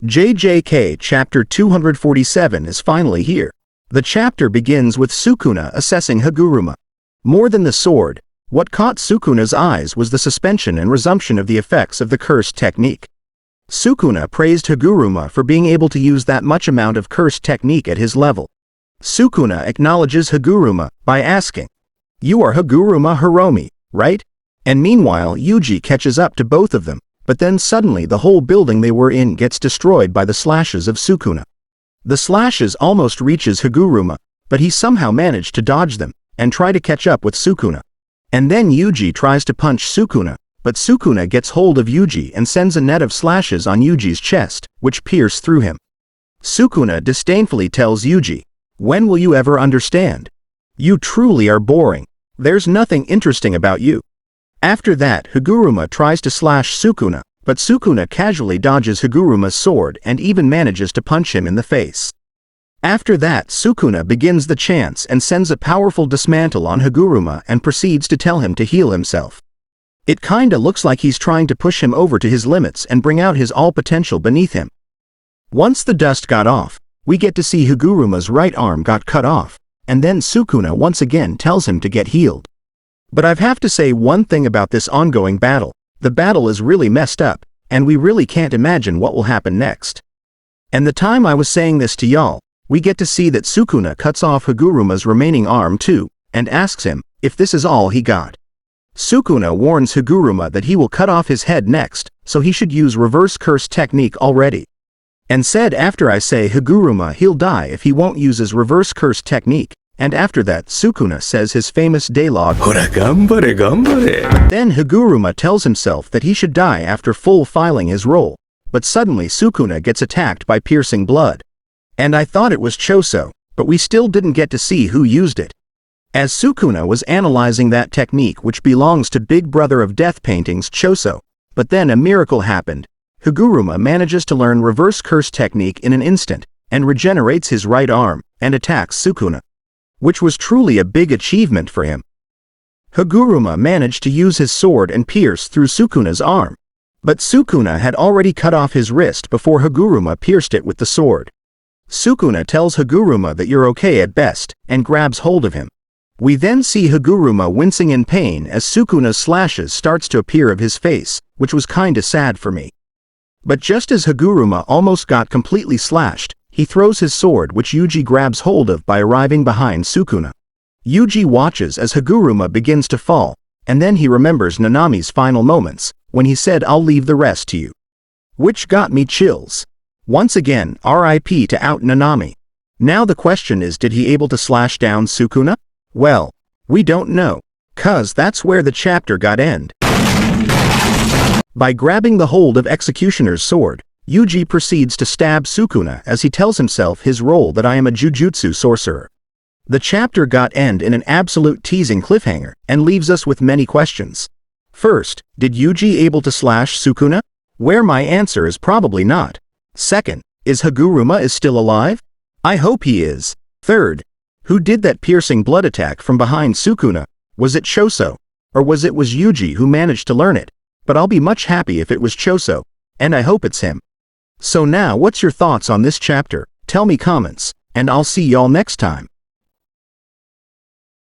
JJK Chapter 247 is finally here. The chapter begins with Sukuna assessing Higuruma. More than the sword, what caught Sukuna's eyes was the suspension and resumption of the effects of the cursed technique. Sukuna praised Higuruma for being able to use that much amount of cursed technique at his level. Sukuna acknowledges Higuruma by asking, "You are Higuruma Hiromi, right?" And meanwhile Yuji catches up to both of them, but then suddenly the whole building they were in gets destroyed by the slashes of Sukuna. The slashes almost reaches Higuruma, but he somehow managed to dodge them and try to catch up with Sukuna. And then Yuji tries to punch Sukuna, but Sukuna gets hold of Yuji and sends a net of slashes on Yuji's chest, which pierce through him. Sukuna disdainfully tells Yuji, "When will you ever understand? You truly are boring. There's nothing interesting about you." After that, Higuruma tries to slash Sukuna, but Sukuna casually dodges Higuruma's sword and even manages to punch him in the face. After that, Sukuna begins the chants and sends a powerful dismantle on Higuruma and proceeds to tell him to heal himself. It kinda looks like he's trying to push him over to his limits and bring out his all potential beneath him. Once the dust got off, we get to see Higuruma's right arm got cut off, and then Sukuna once again tells him to get healed. But I have to say one thing about this ongoing battle. The battle is really messed up, and we really can't imagine what will happen next. And the time I was saying this to y'all, we get to see that Sukuna cuts off Higuruma's remaining arm too, and asks him if this is all he got. Sukuna warns Higuruma that he will cut off his head next, so he should use reverse curse technique already. And said after I say Higuruma he'll die if he won't use his reverse curse technique. And after that, Sukuna says his famous dialogue, "Hora gambare gambare." Then Higuruma tells himself that he should die after full filing his role, but suddenly Sukuna gets attacked by piercing blood. And I thought it was Choso, but we still didn't get to see who used it. As Sukuna was analyzing that technique which belongs to Big Brother of Death Paintings Choso, but then a miracle happened. Higuruma manages to learn reverse curse technique in an instant, and regenerates his right arm, and attacks Sukuna, which was truly a big achievement for him. Higuruma managed to use his sword and pierce through Sukuna's arm, but Sukuna had already cut off his wrist before Higuruma pierced it with the sword. Sukuna tells Higuruma that you're okay at best, and grabs hold of him. We then see Higuruma wincing in pain as Sukuna's slashes starts to appear of his face, which was kinda sad for me. But just as Higuruma almost got completely slashed, he throws his sword which Yuji grabs hold of by arriving behind Sukuna. Yuji watches as Higuruma begins to fall, and then he remembers Nanami's final moments, when he said "I'll leave the rest to you." Which got me chills. Once again, RIP to out Nanami. Now the question is, did he able to slash down Sukuna? Well, we don't know, 'cause that's where the chapter got end. By grabbing the hold of Executioner's sword, Yuji proceeds to stab Sukuna as he tells himself his role that I am a Jujutsu sorcerer. The chapter got end in an absolute teasing cliffhanger and leaves us with many questions. First, did Yuji able to slash Sukuna? Where my answer is probably not. Second, is Higuruma is still alive? I hope he is. Third, who did that piercing blood attack from behind Sukuna? Was it Choso? Or was Yuji who managed to learn it? But I'll be much happy if it was Choso, and I hope it's him. So now what's your thoughts on this chapter? Tell me comments, and I'll see y'all next time.